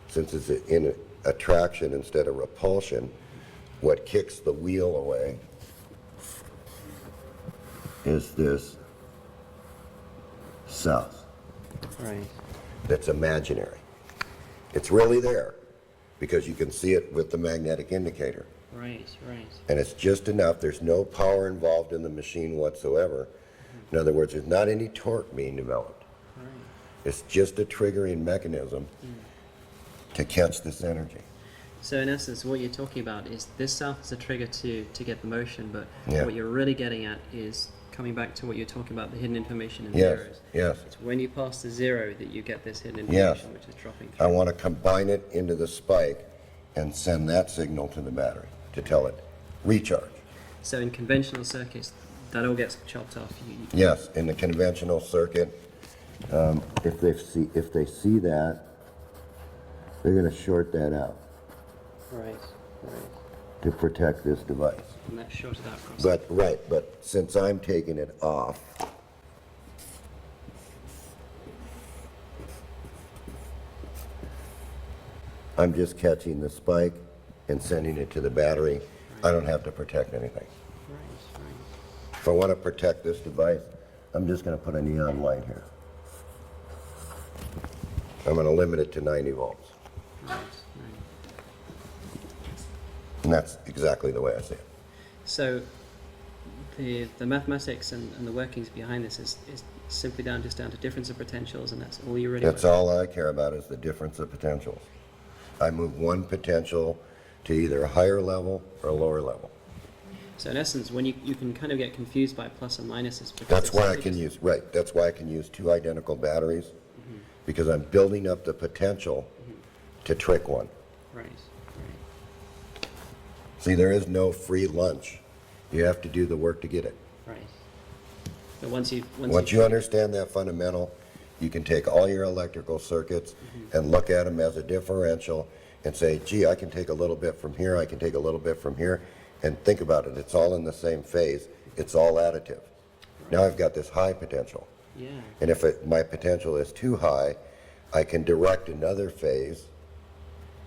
since it's in attraction instead of repulsion, what kicks the wheel away is this south. Right. That's imaginary. It's really there because you can see it with the magnetic indicator. Right. Right. And it's just enough. There's no power involved in the machine whatsoever. In other words, there's not any torque being developed. Right. It's just a triggering mechanism to catch this energy. So in essence, what you're talking about is this south is a trigger to get the motion, but Yeah. what you're really getting at is coming back to what you're talking about, the hidden information in Yes, zeros. yes. It's when you pass the zero that you get this hidden Yes. information, which is dropping I through. want to combine it into the spike and send that signal to the battery to tell it, recharge. So in conventional circuits, that all gets chopped off. Yes, in the conventional circuit, if they see that, they're going to short that out Right. Right. to protect this device. And that's shorted out across. But since I'm taking it off, I'm just catching the spike and sending it to the battery. I don't have to protect anything. Right. Right. If I want to protect this device, I'm just going to put a neon light here. I'm going to limit it to 90 volts. Right. And that's exactly the way I see it. So the mathematics and the workings behind this is simply down to difference of potentials, and that's all you really That's all I care about is the difference of potentials. I move one potential to either a higher level or a lower level. So in essence, when you can kind of get confused by plus and minuses. Because That's it's why I simply can just- use, right, that's why I can use two identical batteries, because I'm building up the potential to trick one. Right. See, there is no free lunch. You have to do the work to get it. Right. But once Once you understand that fundamental, you can take all your electrical circuits and look at them as a differential and say, gee, I can take a little bit from here, I can take a little bit from here, and think about it. It's all in the same phase. It's all additive. Now I've got this high potential. Yeah. And if my potential is too high, I can direct another phase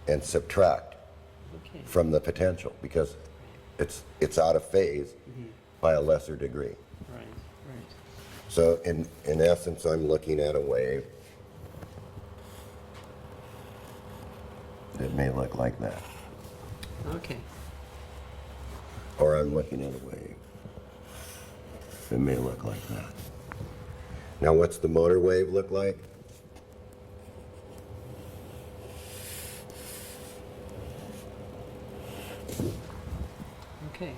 and subtract Okay. from the potential because it's out of phase by a lesser degree. Right. So in essence, I'm looking at a wave that may look like that. Okay. Or I'm looking at a wave that may look like that. Now what's the motor wave look like? Okay.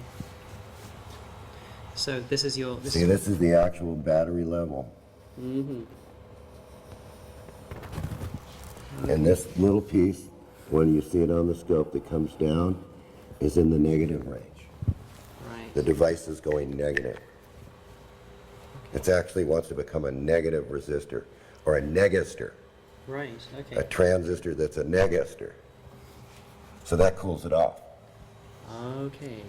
So this is your. See, this is the actual battery level. Mm-hmm. And this little piece, when you see it on the scope that comes down, is in the negative range. Right. The device is going negative. It actually wants to become a negative resistor, or a negistor, Right. Okay. a transistor that's a negistor. So that cools it off. Okay.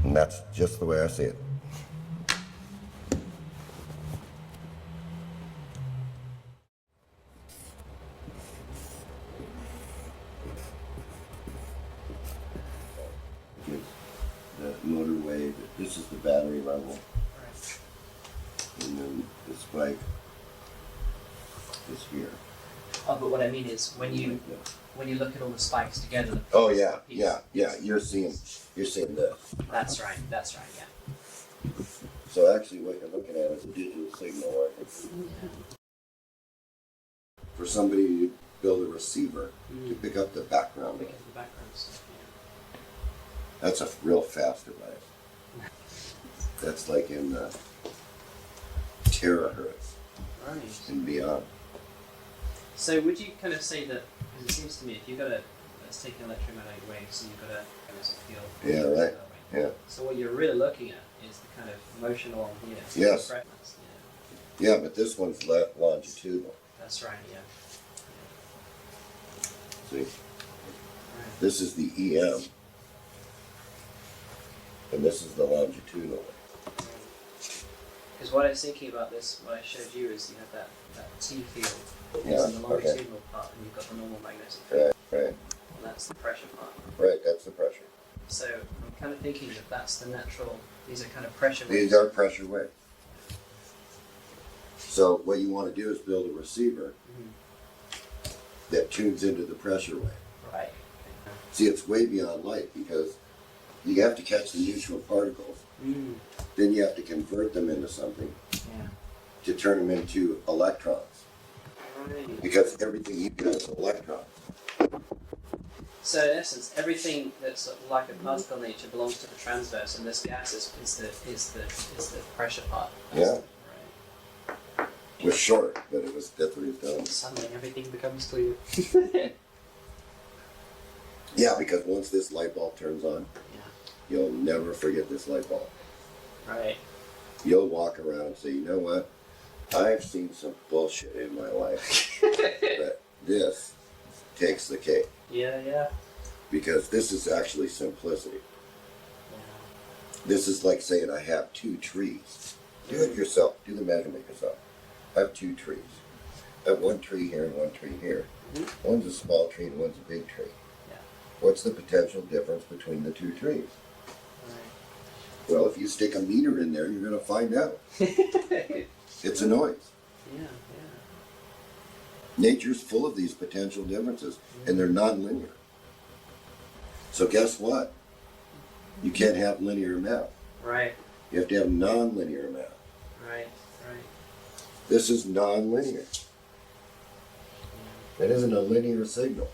And that's just the way I see it. The motor wave, this is the battery level, and then the spike is here. Oh, but what I mean is when you look at all the spikes together. the Oh yeah, piece- yeah. You're seeing this. That's right. Yeah. So actually, what you're looking at is a digital signal. Right? For somebody to build a receiver to pick up the background, Look at the background stuff. that's a real fast device. That's like in terahertz Yeah. Right. and beyond. So would you kind of say that? Because it seems to me, if you've got let's take electromagnetic waves, and you've got a field. Yeah, right. Yeah. So what you're really looking at is the kind of motion along here. Yes. Yeah. Yeah, but this one's longitudinal. That's right. Yeah. See, Right. this is the EM, and this is the longitudinal. Because what I was thinking about this, what I showed you, is you have that T field Yeah, is in the okay. longitudinal part, and you've got the normal magnetic field, Right. and that's the pressure part. Right, that's the pressure. So I'm kind of thinking that that's the natural. These are kind of pressure These waves. are pressure waves. So what you want to do is build a receiver that tunes into the pressure wave. Right. See, it's way beyond light because you have to catch the neutral particles. Mm. Then you have to convert them into something Yeah. to turn them into electrons. Right. Because everything you do is electrons. So in essence, everything that's like a particle nature belongs to the transverse, and this gas is the pressure part. Yeah. Right. It was short, but that's what he's done. Suddenly everything becomes clear. Yeah, because once this light bulb turns on, Yeah. you'll never forget this light bulb. Right. You'll walk around and say, you know what? I've seen some bullshit in my life, but this takes the cake Yeah. because this is actually simplicity. Yeah. This is like saying I have two trees. Do it yourself. Do the measurement yourself. I have two trees. I have one tree here and one tree here. One's a small tree and one's a big tree. Yeah. What's the potential difference between the two trees? Right. Well, if you stick a meter in there, you're going to find out. It's a noise. Yeah. Nature's full of these potential differences, and they're nonlinear. So guess what? You can't have linear math. Right. You have to have nonlinear math. Right. This is nonlinear. That isn't a linear signal.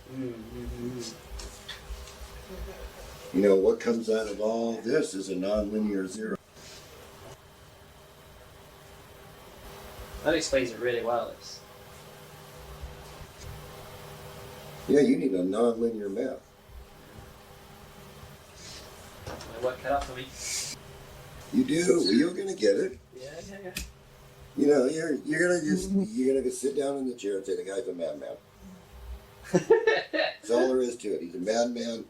You know, what comes out of all this is a nonlinear zero. That explains it really well. Yeah, you need a nonlinear math. My work cut out for me. You do. You're gonna get it. Yeah. You know, you're gonna go sit down in the chair and say the guy's a madman. That's all there is to it. He's a madman,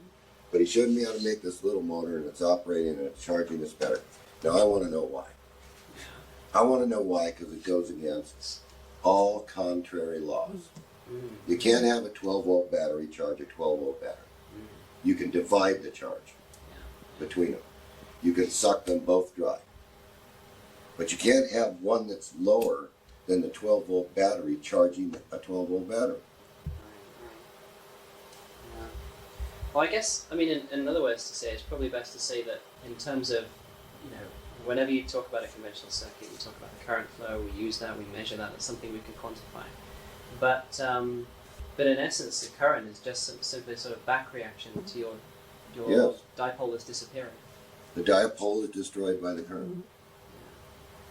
but he showed me how to make this little motor, and it's operating and it's charging this better. Now I want to know why. I want to know why, because it goes against all contrary laws. You can't have a 12-volt battery charge a 12-volt battery. You can divide the charge between them. You can suck them both dry. But you can't have one that's lower than the 12-volt battery charging a 12-volt battery. Yeah. Well, I guess, I mean, in other words to say, it's probably best to say that in terms of, whenever you talk about a conventional circuit, we talk about the current flow, we use that, we measure that, that's something we can quantify. But in essence, the current is just simply a sort of back reaction to your Yes. dipole is disappearing. The dipole is destroyed by the current.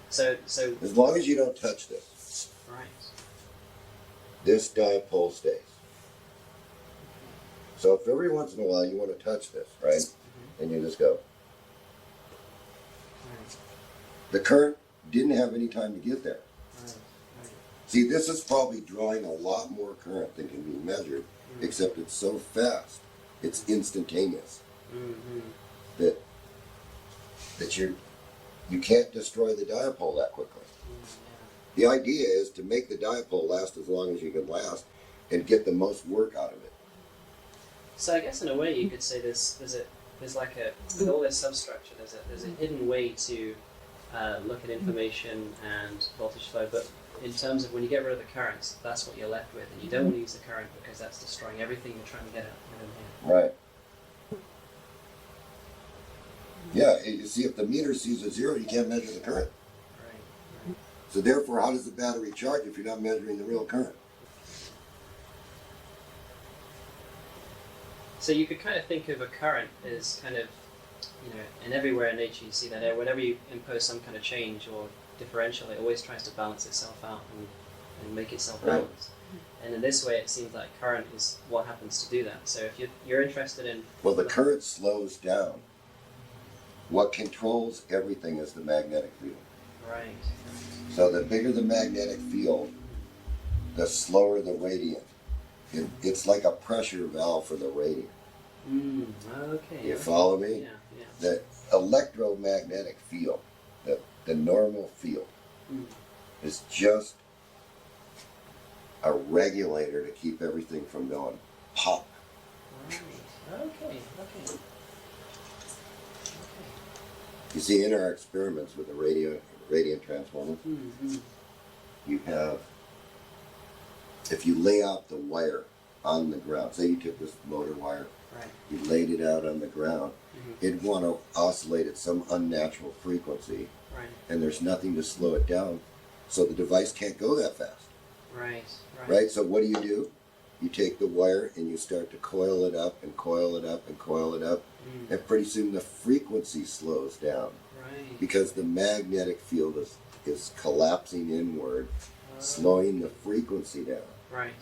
So As long as you don't touch this, right. this dipole stays. So if every once in a while you want to touch this, right, and you just go, Right. the current didn't have any time to get there. Right. See, this is probably drawing a lot more current than can be measured, except it's so fast, it's instantaneous, that you can't destroy the dipole that quickly. The idea is to make the dipole last as long as you can last and get the most work out of it. So I guess in a way you could say there's like with all this substructure, there's a hidden way to look at information and voltage flow, but in terms of when you get rid of the currents, that's what you're left with, and you don't want to use the current because that's destroying everything you're trying to get at. Right. Yeah, you see, if the meter sees a zero, you can't measure the current. Right. So therefore, how does the battery charge if you're not measuring the real current? So you could kind of think of a current as kind of, and everywhere in nature you see that whenever you impose some kind of change or differential, it always tries to balance itself out and make itself Right. balance. And in this way, it seems like current is what happens to do that. So if you're interested in... Well, the current slows down. What controls everything is the magnetic field. Right. So the bigger the magnetic field, the slower the radiant. It's like a pressure valve for the radiant. Okay. You follow me? Yeah. The electromagnetic field, the normal field, is just a regulator to keep everything from going pop. Right. Okay. You see, in our experiments with the radiant transformer, you have, if you lay out the wire on the ground, say you took this motor wire, Right. you laid it out on the ground, it'd want to oscillate at some unnatural frequency, Right. and there's nothing to slow it down, so the device can't go that fast. Right. Right? So what do? You take the wire and you start to coil it up and coil it up and coil it up, and pretty soon the frequency slows down Right. because the magnetic field is collapsing inward, slowing the frequency down. Right.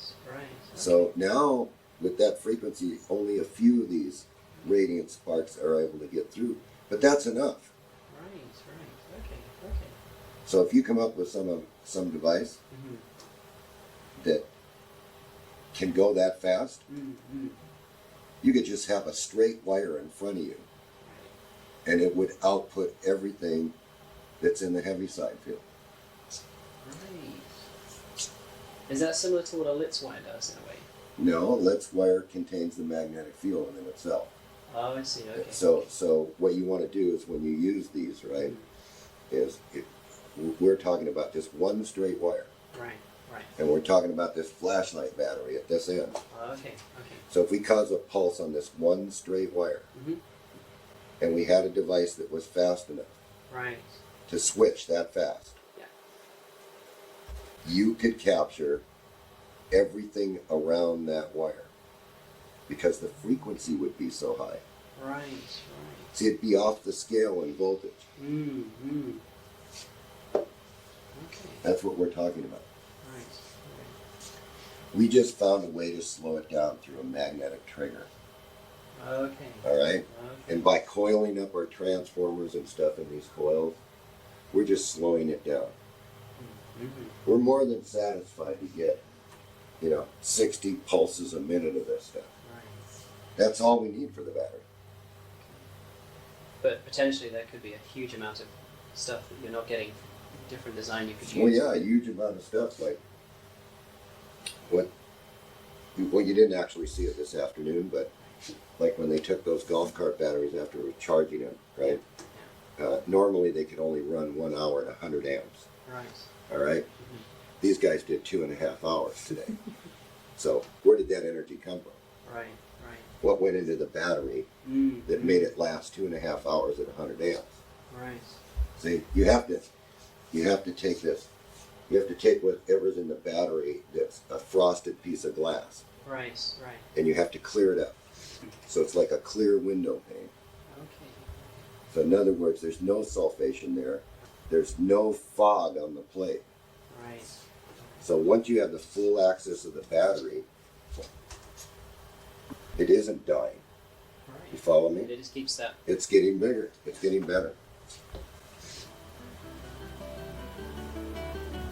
So now, with that frequency, only a few of these radiant sparks are able to get through. But that's enough. Right. Okay. So if you come up with some device that can go that fast, you could just have a straight wire in front of you, and it would output everything that's in the heavy side field. Right. Is that similar to what a Litz wire does in a way? No, Litz wire contains the magnetic field in itself. Oh, I see. Okay. So what you want to do is when you use these, right, we're talking about just one straight wire. Right, right. And we're talking about this flashlight battery at this end. Okay, okay. So if we cause a pulse on this one straight wire, Mm-hmm. and we had a device that was fast enough Right. to switch that fast, Yeah. you could capture everything around that wire because the frequency would be so high. Right, right. See, it'd be off the scale in voltage. Mm-hmm. Okay. That's what we're talking about. Right, We just found a way to slow it down through a magnetic trigger. right. Okay. All right? Okay. And by coiling up our transformers and stuff in these coils, we're just slowing it down. Mm-hmm. We're more than satisfied to get, 60 pulses a minute of this stuff. Right. That's all we need for the battery. But potentially there could be a huge amount of stuff that you're not getting, different design you could use. Well, yeah, a huge amount of stuff. Like well, you didn't actually see it this afternoon, but like when they took those golf cart batteries after charging them, right? Normally they could only run 1 hour at 100 amps. Right. All right? Mm-hmm. These guys did 2.5 hours today. So where did that energy come from? Right, right. What went into the battery Mm. that made it last 2.5 hours at 100 amps? Right. See, you have to take this. You have to take whatever's in the battery that's a frosted piece of glass, Right, right. and you have to clear it up. So it's like a clear window pane. Okay. So in other words, there's no sulfation there. There's no fog on the plate. Right. So once you have the full access of the battery, it isn't dying. You Right. follow me? It just keeps that. It's getting bigger. It's getting better.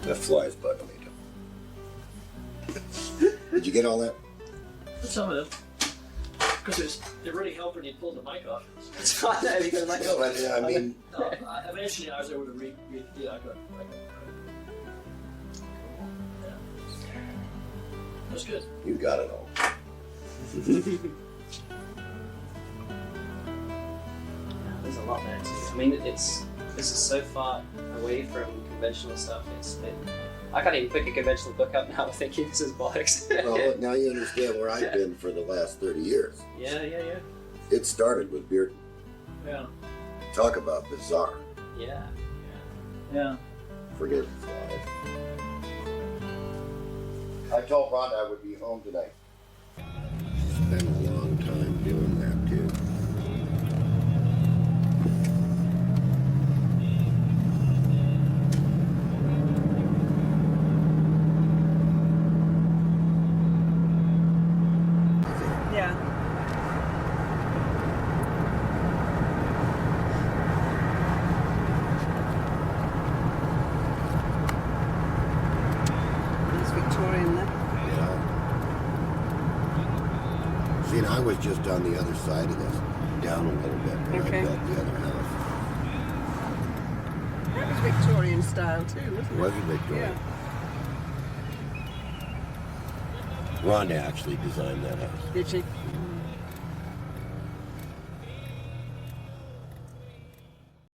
That fly's bugging me. Did you get all that? Some of them. Because it really helped when you pulled the mic off. It's fine though, because like, No, I mean, Eventually I was able to read yeah, I got yeah. That's good. you got it all. there's a lot there too. I mean, this is so far away from conventional stuff. I can't even pick a conventional book up now thinking this is bollocks. Well, look, now you understand where I've been for the last 30 years. Yeah. It started with beer. Yeah. Talk about bizarre. Yeah. Yeah. Forget the flies. I told Rhonda I would be home tonight. Spent a long time doing that too. Yeah. It's Victorian there. Yeah. See, and I was just on the other side of this, down a little bit when Okay. I built the other house. That was Victorian style too, wasn't it? Was it Victorian? Rhonda actually designed that house. Did she? Mhm.